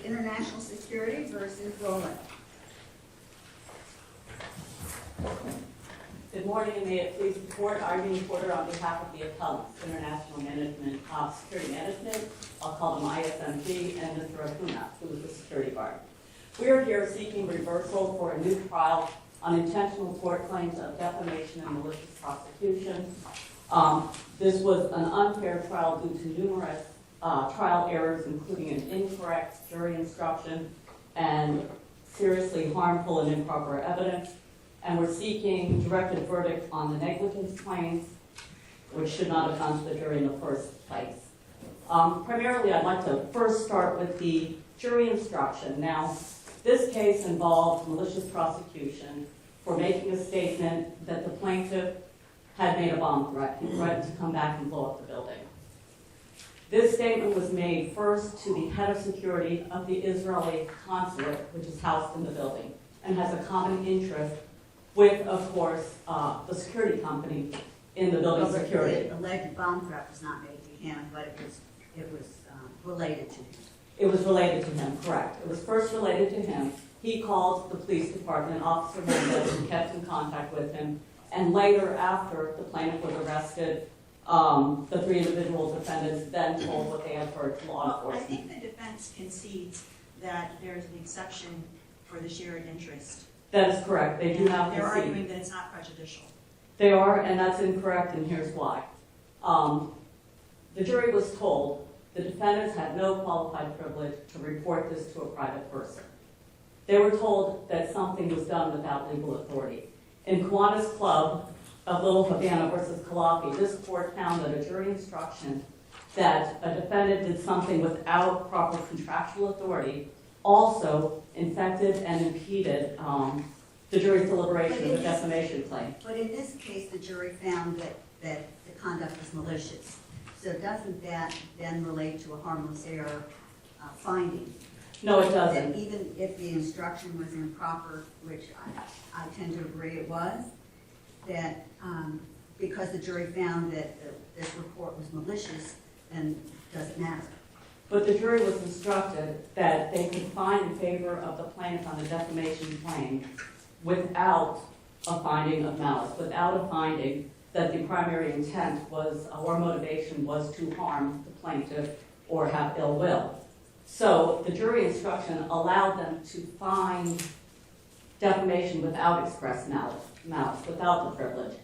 International Security versus Rolland. Good morning, and may it please the court. Irene Porter on behalf of the appellants, International Management Security Management. I'll call them ISMG, and Mr. Acuna, who is the security guard. We are here seeking reversal for a new trial on intentional tort claims of defamation and malicious prosecution. This was an unfair trial due to numerous trial errors, including an incorrect jury instruction and seriously harmful and improper evidence. And we're seeking directed verdict on the negligence claims, which should not have gone to the jury in the first place. Primarily, I'd like to first start with the jury instruction. Now, this case involved malicious prosecution for making a statement that the plaintiff had made a bomb threat. He threatened to come back and blow up the building. This statement was made first to the head of security of the Israeli consulate, which is housed in the building, and has a common interest with, of course, the security company in the building security. The alleged bomb threat was not made to him, but it was related to him. It was related to him, correct. It was first related to him. He called the police department, Officer Mendez, and kept in contact with him. And later, after the plaintiff was arrested, the three individual defendants then told what they had heard to law enforcement. I think the defense concedes that there's an exception for the shared interest. That is correct. They do not They're concede. arguing that it's not prejudicial. They are, and that's incorrect, and here's why. The jury was told the defendants had no qualified privilege to report this to a private person. They were told that something was done without legal authority. In Kiwanis Club of Little Havana versus Calafi, this court found that a jury instruction that a defendant did something without proper contractual authority also infected and impeded the jury's deliberation of a defamation claim. But in this case, the jury found that the conduct was malicious. So doesn't that then relate to a harmless error finding? No, it That doesn't. even if the instruction was improper, which I tend to agree it was, that because the jury found that this report was malicious, then it doesn't matter. But the jury was instructed that they could find in favor of the plaintiff on the defamation claim without a finding of malice, without a finding that the primary intent was, or motivation was to harm the plaintiff or have ill will. So the jury instruction allowed them to find defamation without express malice, without the privilege.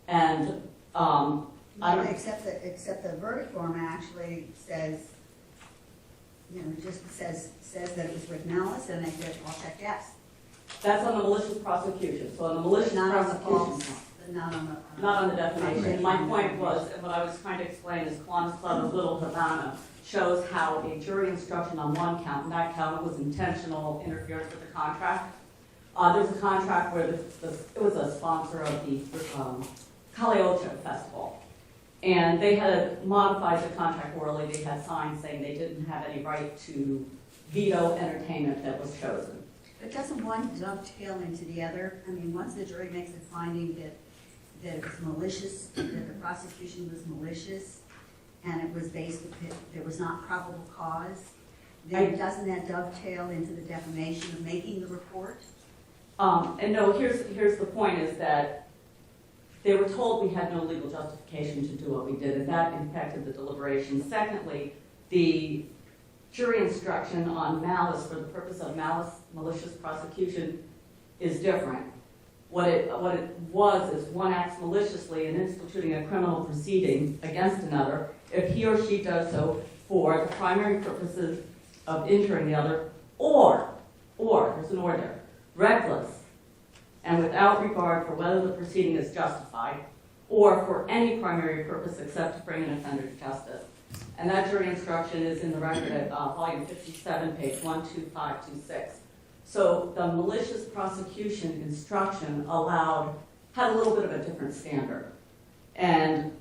And Except the verdict form actually says, just says that it was with malice, and they said, I'll check yes. that's on the malicious prosecution. So on the malicious Not on the prosecution, false, not on the defamation. My point was, and what I was trying to explain is Kiwanis Club of Little Havana shows how a jury instruction on one count, and that count was intentional interference with the contract. There's a contract where it was a sponsor of the Caliocha Festival. And they had modified the contract orally. They had signs saying they didn't have any right to veto entertainment that was chosen. But doesn't one dovetail into the other? I mean, once the jury makes a finding that it was malicious, that the prosecution was malicious, and it was based, there was not probable cause, then doesn't that dovetail into the defamation of making the report? And no, here's the point is that they were told we had no legal justification to do what we did, and that impacted the deliberation. Secondly, the jury instruction on malice for the purpose of malicious prosecution is different. What it was is one acts maliciously in instituting a criminal proceeding against another if he or she does so for the primary purposes of injuring the other, or there's an or there, reckless and without regard for whether the proceeding is justified or for any primary purpose except to bring an offender to justice. And that jury instruction is in the record at volume 57, page 12526. So the malicious prosecution instruction had a little bit of a different standard. And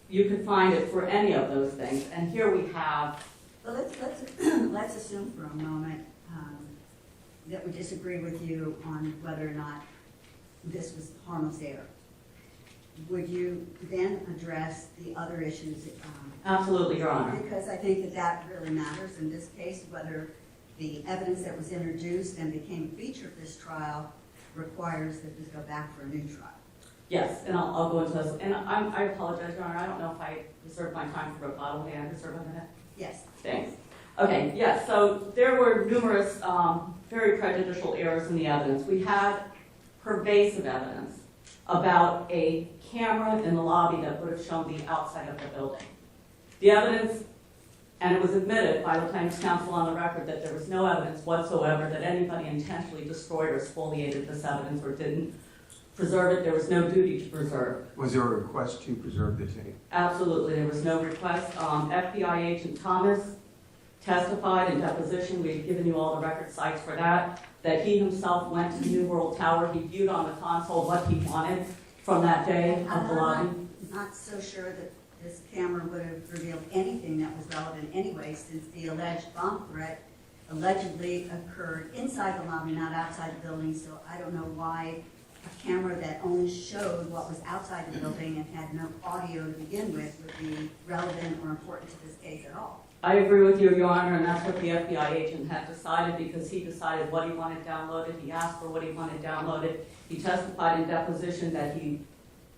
you could find it for any of those things. And here we have... Well, let's assume for a moment that we disagree with you on whether or not this was harmless error. Would you then address the other issues? Absolutely, Your Honor. Because I think that really matters in this case, whether the evidence that was introduced and became a feature of this trial requires that this go back for a new trial. Yes, and I'll go into this. And I apologize, Your Honor, I don't know if I reserved my time for rebuttal. May I reserve a minute? Yes. Thanks. Okay, yes, so there were numerous very prejudicial errors in the evidence. We had pervasive evidence about a camera in the lobby that would have shown the outside of the building. The evidence, and it was admitted by the plaintiff's counsel on the record that there was no evidence whatsoever that anybody intentionally destroyed or spoliated this evidence or didn't preserve it. There was no duty to preserve. Was there a request to preserve the tape? Absolutely, there was no request. FBI agent Thomas testified in deposition, we've given you all the record sites for that he himself went to New World Tower. He viewed on the console what he wanted from that day of the lobby. I'm not so sure that this camera would have revealed anything that was relevant anyway, since the alleged bomb threat allegedly occurred inside the lobby, not outside the building, so I don't know why a camera that only showed what was outside the building and had no audio to begin with would be relevant or important to this case at all. I agree with you, Your Honor, and that's what the FBI agent had decided, because he decided what he wanted downloaded. He asked for what he wanted downloaded. He testified in deposition that he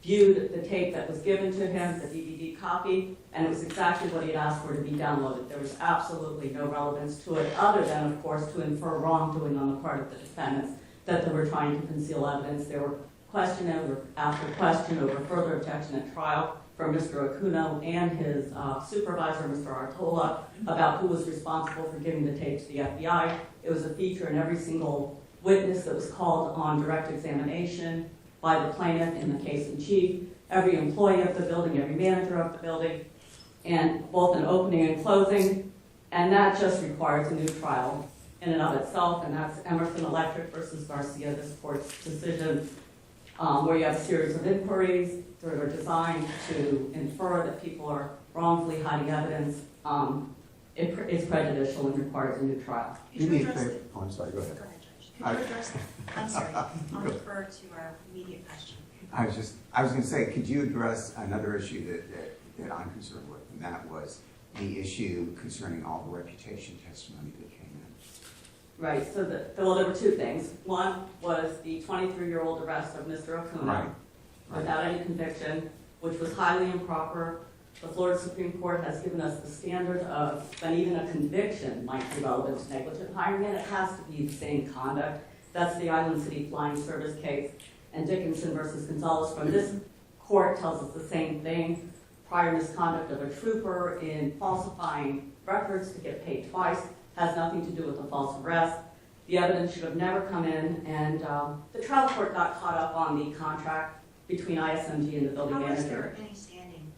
viewed the tape that was given to him, the DVD copy, and it was exactly what he had asked for to be downloaded. There was absolutely no relevance to it, other than, of course, to infer wrongdoing on the part of the defendants, that they were trying to conceal evidence. There were question after question over further objection at trial from Mr. Acuno and his supervisor, Mr. Artola, about who was responsible for giving the tape to the FBI. It was a feature in every single witness that was called on direct examination by the plaintiff in the case in chief, every employee of the building, every manager of the building, and both an opening and closing, and that just requires a new trial in and of itself, and that's Emerson Electric versus Garcia, this court's decision, where you have a series of inquiries that are designed to infer that people are wrongfully hiding evidence. It's prejudicial and requires a new trial. Do me a favor. Oh, I'm sorry, go ahead. Go ahead, Judge. Could you address that? I'm sorry, I'll defer to our immediate question. I was going to say, could you address another issue that I'm concerned with, and that was the issue concerning all the reputation testimony that came in. Right, so there were two things. One was the 23-year-old arrest of Mr. Acuno. Right. Without any conviction, which was highly improper. The Florida Supreme Court has given us the standard of that even a conviction might be relevant to negligent hiring, and it has to be the same conduct. That's the Island City Flying Service case. And Dickinson versus Gonzalez from this court tells us the same thing. Prior misconduct of a trooper in falsifying records to get paid twice has nothing to do with the false arrest. The evidence should have never come in, and the trial court got caught up on the contract between ISMG and the building How manager. is there any standing?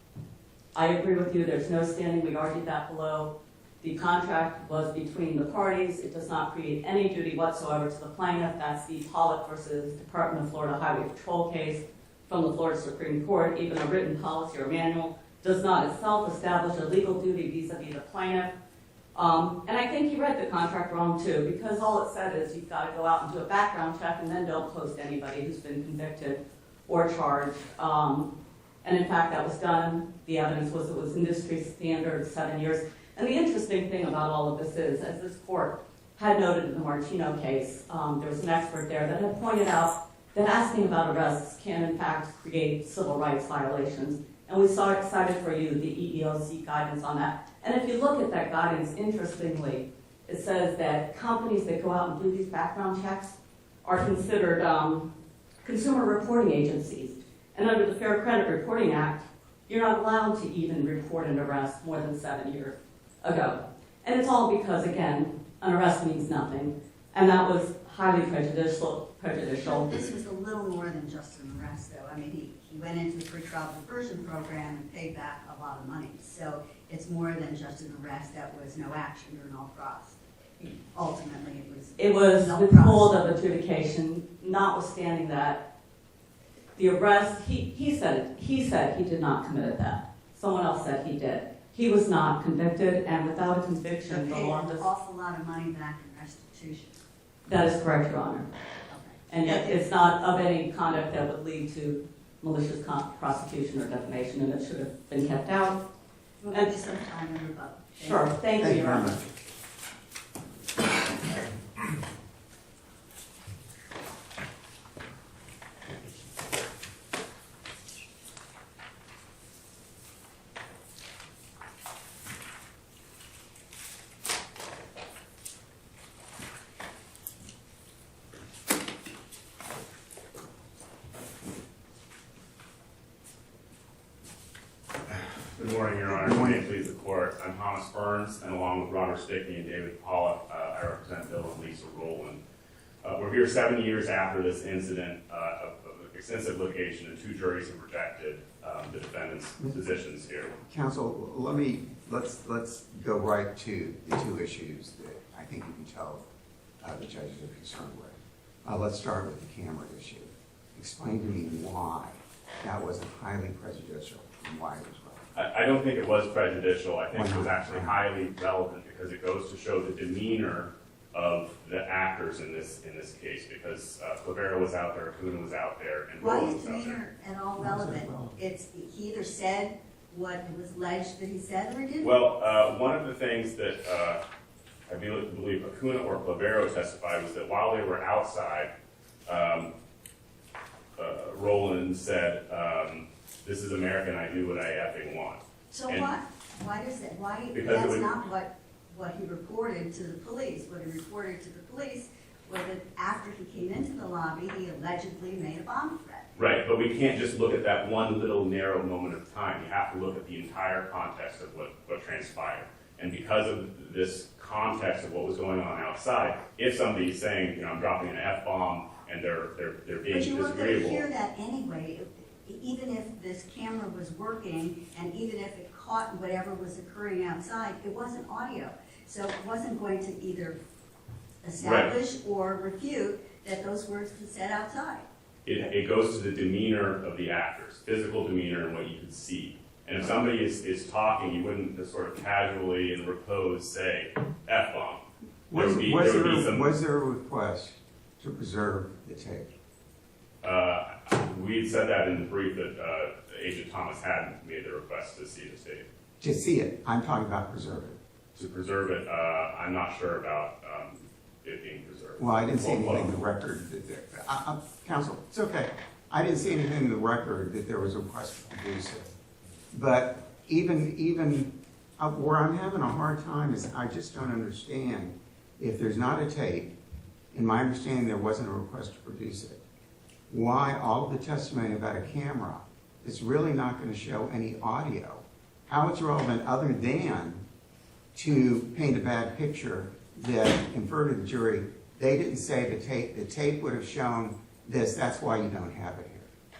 I agree with you, there's no standing, we argued that below. The contract was between the parties, it does not create any duty whatsoever to the plaintiff. That's the Pollock versus Department of Florida Highway Patrol case from the Florida Supreme Court. Even a written policy or manual does not itself establish a legal duty vis-a-vis the plaintiff. And I think he read the contract wrong too, because all it said is you've got to go out and do a background check and then don't post anybody who's been convicted or charged. And in fact, that was done. The evidence was it was industry standard, 7 years. And the interesting thing about all of this is, as this court had noted in the Martino case, there was an expert there that had pointed out that asking about arrests can in fact create civil rights violations. And we cited for you the EEOC guidance on that. And if you look at that guidance, interestingly, it says that companies that go out and do these background checks are considered consumer reporting agencies. And under the Fair Credit Reporting Act, you're not allowed to even report an arrest more than 7 years ago. And it's all because, again, an arrest means nothing. And that was highly prejudicial. This was a little more than just an arrest, though. I mean, he went into the pretrial diversion program and paid back a lot of money. So it's more than just an arrest that was no action or no cross. Ultimately, it was no withhold of adjudication, notwithstanding that the arrest, he said he did not commit that. Someone else said he did. He was not convicted, and without a conviction, the law does. An awful lot of money back in restitution. That is correct, Your Honor. Okay. And yet, it's not of any conduct that would lead to malicious prosecution or defamation, and it should have been kept out. We'll give you some time in rebuttal. Sure. Thank you, Your very Honor. much. I'm Thomas Burns, and along with Robert Stickney and David Pollock, I represent Bill and Lisa Rolland. We're here 7 years after this incident of extensive litigation, and 2 juries have rejected the defendant's positions here. Counsel, let's go right to the 2 issues that I think you can tell the judges are concerned with. Let's start with the camera issue. Explain to me why that wasn't highly prejudicial and why it was relevant. I don't think it was prejudicial. I think it was actually highly relevant because it goes to show the demeanor of the actors in this case, because Clavero was out there, Acuna was out there, and Why Rolland is was out there. demeanor at all relevant? He either said what it was alleged that he said or he didn't. Well, one of the things that I believe Acuna or Clavero testified was that while they were outside, Rolland said, "This is America and I do what I effing want." So and- why does that, Because that's it would- not what he reported to the police. What he reported to the police was that after he came into the lobby, he allegedly made a bomb threat. Right, but we can't just look at that one little narrow moment of time. You have to look at the entire context of what transpired. And because of this context of what was going on outside, if somebody's saying, I'm dropping an F-bomb and they're being But you were going to disagreeable. hear that anyway, even if this camera was working and even if it caught whatever was occurring outside, it wasn't audio. So it wasn't going to either establish or refute that those words were said outside. It goes to the demeanor of the actors, physical demeanor and what you can see. And if somebody is talking, you wouldn't just sort of casually in repose say F-bomb. Was Was there a request to preserve the tape? we had said that in the brief that Agent Thomas had made the request to see the tape. To see it, I'm talking about preserve it. To preserve it, I'm not sure about it being preserved. Well, I didn't see anything in the record that counsel, it's okay. I didn't see anything in the record that there was a request to produce it. But even where I'm having a hard time is I just don't understand if there's not a tape, in my understanding there wasn't a request to produce it, why all of the testimony about a camera is really not going to show any audio, how it's relevant other than to paint a bad picture that infer to the jury, they didn't say the tape would have shown this, that's why you don't have it here.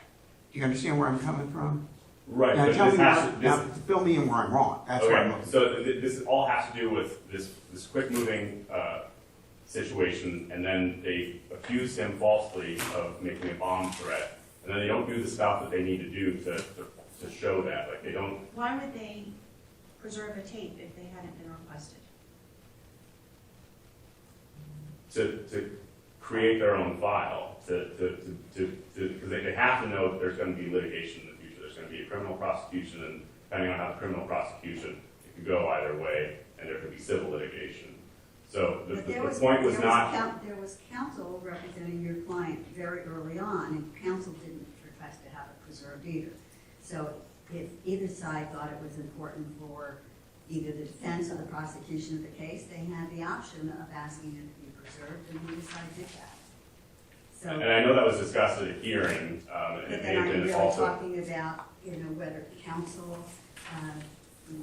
Do you understand where I'm coming from? Right. Now but tell me, this has to- now fill me in where I'm wrong, that's where I'm Okay, looking. so this all has to do with this quick-moving situation, and then they accused him falsely of making a bomb threat, and then they don't do the stuff that they need to do to show that. Like, they don't. Why would they preserve a tape if they hadn't been requested? To create their own file, because they have to know that there's going to be litigation in the future. There's going to be a criminal prosecution, and depending on how the criminal prosecution, it could go either way, and there could be civil litigation. So the point was not. There was counsel representing your client very early on, and counsel didn't request to have it preserved either. So if either side thought it was important for either the defense or the prosecution of the case, they had the option of asking it to be preserved, and neither side did that. So, And I know that was discussed at a hearing, and but it may then have are you been really also. talking about, whether counsel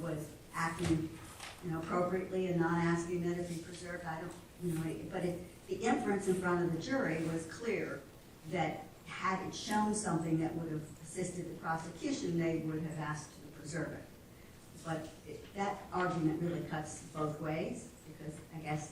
was acting, appropriately and not asking that it be preserved? I don't, but the inference in front of the jury was clear that had it shown something that would have assisted the prosecution, they would have asked to preserve it. But that argument really cuts both ways, because I guess,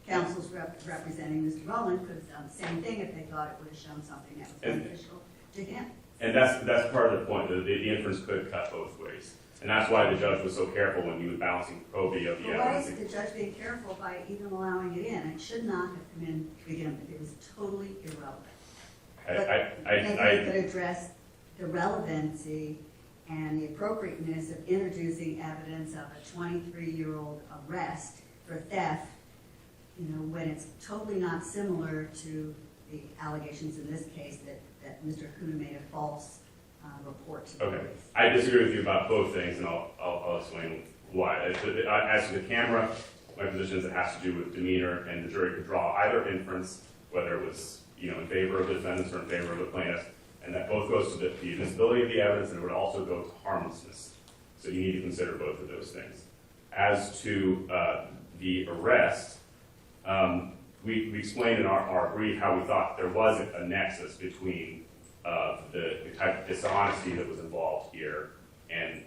counsel's representing Mr. Rolland could have done the same thing if they thought it would have shown something that was beneficial to him. And that's part of the point, that the inference could cut both ways. And that's why the judge was so careful when he was balancing the probity of the But why evidence. is the judge being careful by even allowing it in? It should not have come in to begin with. It was totally irrelevant. Maybe we could address the relevancy and the appropriateness of introducing evidence of a 23-year-old arrest for theft, when it's totally not similar to the allegations in this case that Mr. Acuna made a false report to the Okay, police. I disagree with you about both things, and I'll explain why. As to the camera, my position is it has to do with demeanor, and the jury could draw either inference, whether it was in favor of the defendants or in favor of the plaintiff, and that both goes to the admissibility of the evidence, and it would also go to harmlessness. So you need to consider both of those things. As to the arrest, we explained in our brief how we thought there was a nexus between the type of dishonesty that was involved here and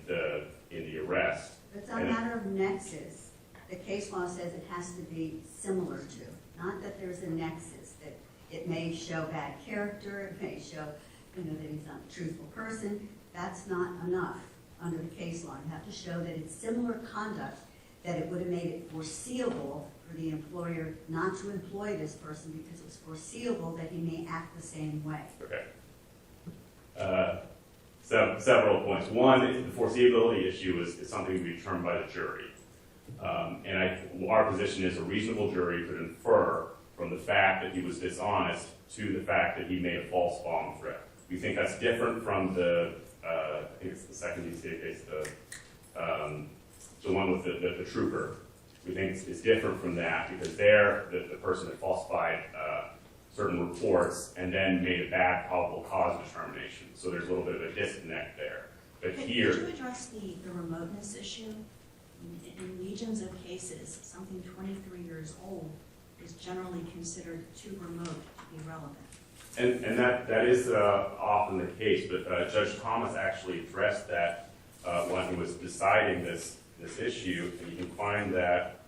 in the arrest. It's a matter of nexus. The case law says it has to be similar to, not that there's a nexus, that it may show bad character, it may show, that he's not a truthful person. That's not enough under the case law. You have to show that it's similar conduct, that it would have made it foreseeable for the employer not to employ this person because it was foreseeable that he may act the same way. Okay. Several points. One, the foreseeability issue is something to be determined by the jury. Our position is a reasonable jury could infer from the fact that he was dishonest to the fact that he made a false bomb threat. We think that's different from I think it's the second DCA case, the one with the trooper. We think it's different from that because there, the person had falsified certain reports and then made a bad probable cause determination. So there's a little bit of a disconnect there. But here... Could you address the remoteness issue? In legions of cases, something 23 years old is generally considered too remote to be relevant. And that is often the case, but Judge Thomas actually addressed that when he was deciding this issue, and you can find that,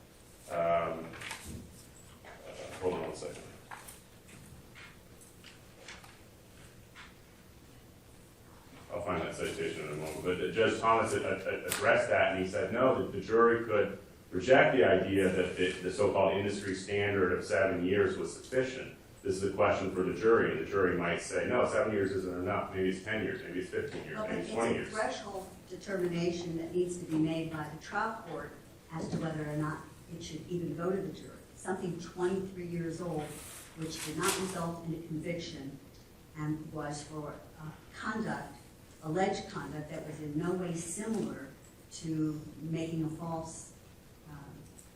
hold on one second. I'll find that citation in a moment, but Judge Thomas addressed that, and he said, no, that the jury could reject the idea that the so-called industry standard of 7 years was sufficient. This is a question for the jury, and the jury might say, no, 7 years isn't enough. Maybe it's 10 years, maybe it's 15 years, maybe it's 20 years. It's a threshold determination that needs to be made by the trial court as to whether or not it should even go to the jury. Something 23 years old, which did not result in a conviction and was for alleged conduct that was in no way similar to making a false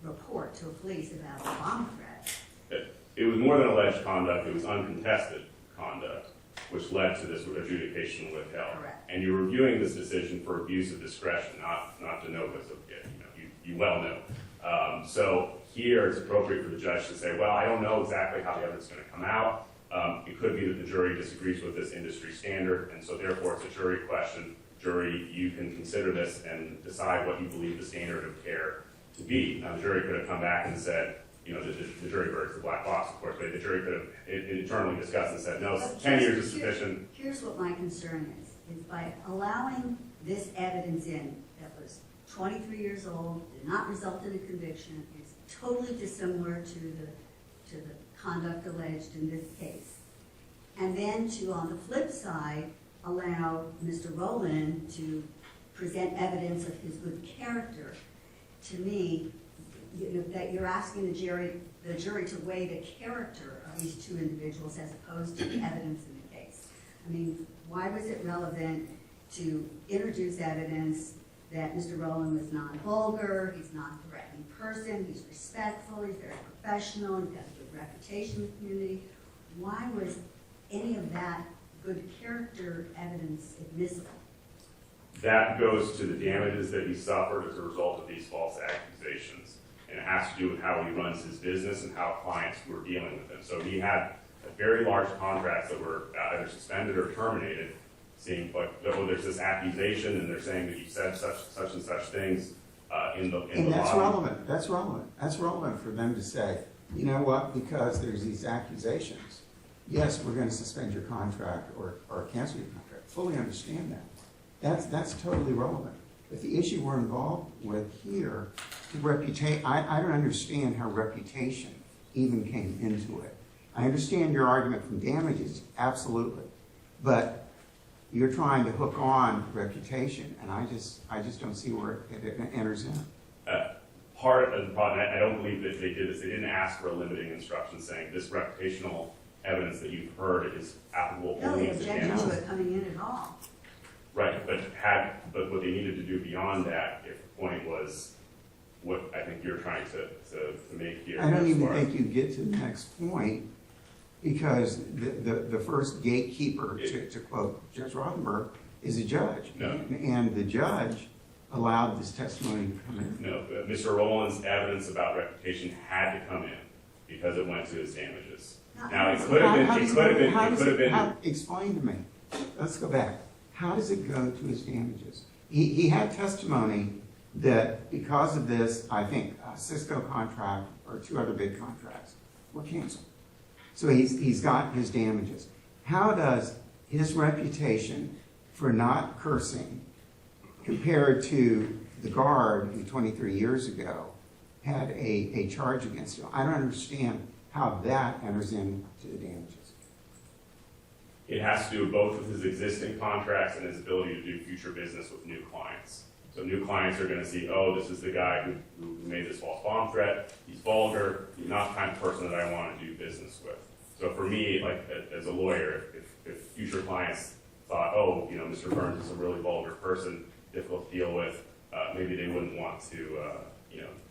report to a police about a bomb threat. It was more than alleged conduct, it was uncontested conduct, which led to this adjudication withheld. Correct. And you're reviewing this decision for abuse of discretion, not de novo, so you well know. So here it's appropriate for the judge to say, well, I don't know exactly how the evidence is going to come out. It could be that the jury disagrees with this industry standard, and so therefore it's a jury question. Jury, you can consider this and decide what you believe the standard of care to be. Now, the jury could have come back and said, the jury verdict's the black box, of course, but the jury could have internally discussed and said, no, 10 years is sufficient. Here's what my concern is by allowing this evidence in that was 23 years old, did not result in a conviction, is totally dissimilar to the conduct alleged in this case. And then to, on the flip side, allow Mr. Rolland to present evidence of his good character. To me, that you're asking the jury to weigh the character of these two individuals as opposed to the evidence in the case. I mean, why was it relevant to introduce evidence that Mr. Rolland was non-vulgar, he's not a threatening person, he's respectful, he's very professional, he's got a good reputation in the community? Why was any of that good character evidence admissible? That goes to the damages that he suffered as a result of these false accusations. And it has to do with how he runs his business and how clients were dealing with him. So he had very large contracts that were either suspended or terminated, seeing like, oh, there's this accusation and they're saying that you said such and such things in the And that's lobby. relevant. That's relevant. That's relevant for them to say, you know what, because there's these accusations, yes, we're going to suspend your contract or cancel your contract. Fully understand that. That's totally relevant. But the issue we're involved with here, I don't understand how reputation even came into it. I understand your argument from damages, absolutely. But you're trying to hook on reputation, and I just don't see where it enters in. Part of the problem, I don't believe that they did this. They didn't ask for a limiting instruction saying this reputational evidence that you've heard is applicable No, only they to objected damages. to it coming in at all. Right, but what they needed to do beyond that, if the point was what I think you're trying to make here. I don't as even far as- think you get to the next point, because the first gatekeeper, to quote Judge Rothenberg, is a judge. No. And the judge allowed this testimony to come in? No, Mr. Rolland's evidence about reputation had to come in because it went to his damages. Now, it could have been. Explain to me. Let's go back. How does it go to his damages? He had testimony that because of this, I think, Cisco contract or 2 other big contracts were canceled. So he's got his damages. How does his reputation for not cursing compared to the guard who 23 years ago had a charge against him? I don't understand how that enters into the damages. It has to do both with his existing contracts and his ability to do future business with new clients. So new clients are going to see, oh, this is the guy who made this false bomb threat. He's vulgar. He's not the kind of person that I want to do business with. So for me, like as a lawyer, if future clients thought, oh, Mr. Burns is a really vulgar person, difficult to deal with, maybe they wouldn't want to,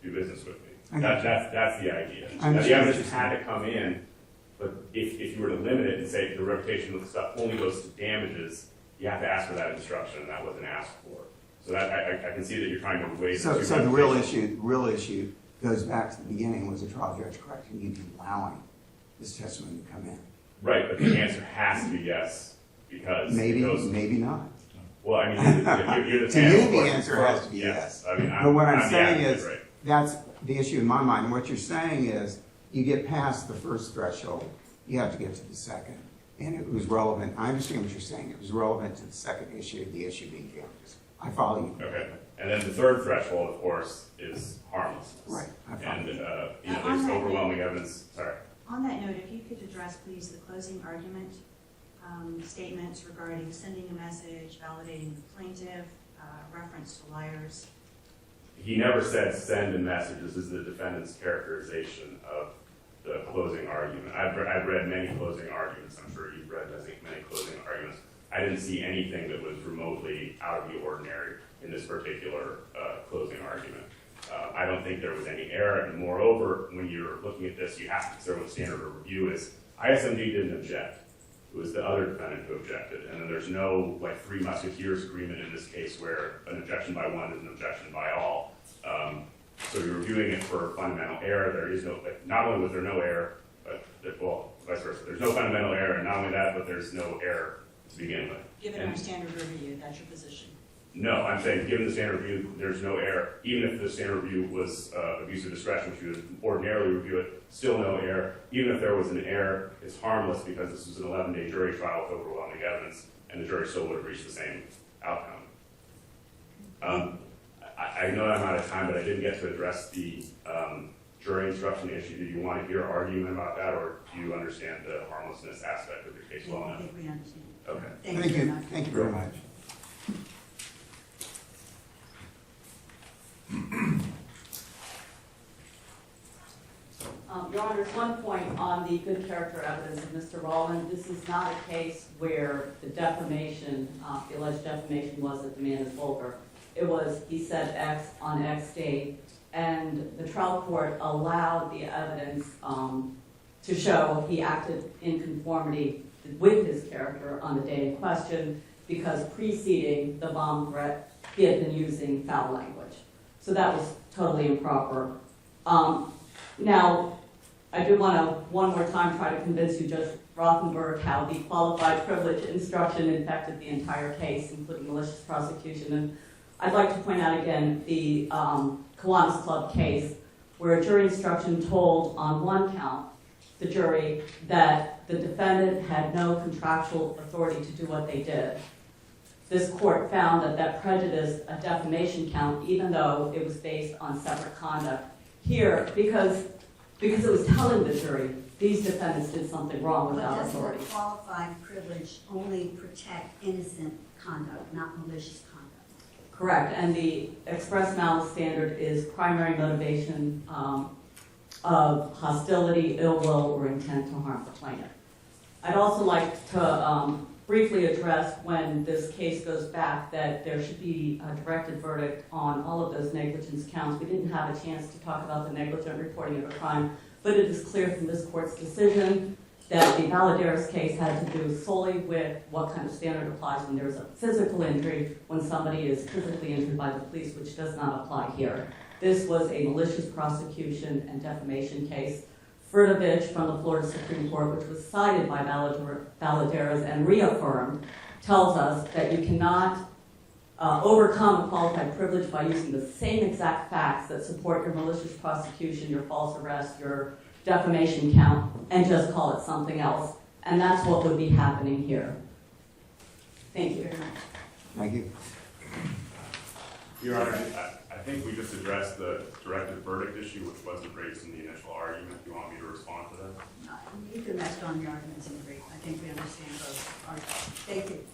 do business with me. That's the idea. Now, the evidence had to come in, but if you were to limit it and say the reputation of the stuff only goes to damages, you have to ask for that instruction, and that wasn't asked for. So that I can see that you're trying to weigh the two. So the real issue goes back to the beginning. Was the trial judge correct in you allowing this testimony to come in? Right, but the answer has to be yes, because maybe not. Well, I mean, you're the to you, the answer has to be yes. I mean, but what I'm saying is, is that's the issue in my mind. And what you're saying is you get past the first threshold, you have to get to the second. And it was relevant. I understand what you're saying. It was relevant to the second issue, the issue being damages. I follow you. Okay. And then the third threshold, of course, is harmlessness. Right. And, there's overwhelming evidence. Sorry. On that note, if you could address, please, the closing argument statements regarding sending a message, validating the plaintiff, reference to liars. He never said send a message. This is the defendant's characterization of the closing argument. I've read many closing arguments. I'm sure you've read many closing arguments. I didn't see anything that was remotely out of the ordinary in this particular closing argument. I don't think there was any error, and moreover, when you're looking at this, you have to consider what the standard of review is. ISMG didn't object. It was the other defendant who objected, and then there's no Three Musketeers agreement in this case where an objection by one is an objection by all. So you're reviewing it for fundamental error. There is no, not only was there no error, but vice versa. There's no fundamental error, and not only that, but there's no error to begin with. Given our standard review, that's your position. No, I'm saying given the standard review, there's no error. Even if the standard review was abuse of discretion, which you would ordinarily review it, still no error. Even if there was an error, it's harmless because this was an 11-day jury trial with overwhelming evidence, and the jury still would have reached the same outcome. I know I'm out of time, but I didn't get to address the jury instruction issue. Do you want to hear argument about that, or do you understand the harmlessness aspect of the case well enough? I think we understand. Okay. Thank you very much. Thank you very much. Your Honor, one point on the good character evidence of Mr. Rolland. This is not a case where the defamation, the alleged defamation was that the man is vulgar. It was, he said X on X date, and the trial court allowed the evidence to show he acted in conformity with his character on the day in question because preceding the bomb threat, he had been using foul language. So that was totally improper. Now, I do want to, one more time, try to convince you, Judge Rothenberg, how the qualified privilege instruction infected the entire case, including malicious prosecution. And I'd like to point out again the Kiwanis Club case, where a jury instruction told on one count the jury that the defendant had no contractual authority to do what they did. This court found that that prejudiced a defamation count, even though it was based on separate conduct. Here, because it was telling the jury these defendants did something wrong without authority. But doesn't the qualified privilege only protect innocent conduct, not malicious conduct? Correct, and the express malice standard is primary motivation of hostility, ill will, or intent to harm the plaintiff. I'd also like to briefly address when this case goes back that there should be a directed verdict on all of those negligence counts. We didn't have a chance to talk about the negligent reporting of a crime, but it is clear from this court's decision that the Valaderas case had to do solely with what kind of standard applies when there's a physical injury, when somebody is physically injured by the police, which does not apply here. This was a malicious prosecution and defamation case. Furtovich from the Florida Supreme Court, which was cited by Valaderas and reaffirmed, tells us that you cannot overcome a qualified privilege by using the same exact facts that support your malicious prosecution, your false arrest, your defamation count, and just call it something else. And that's what would be happening here. Thank you very much. Thank you. Your Honor, I think we just addressed the directed verdict issue, which wasn't raised in the initial argument. Do you want me to respond to that? You can rest on your arguments in brief. I think we understand both arguments. Thank you.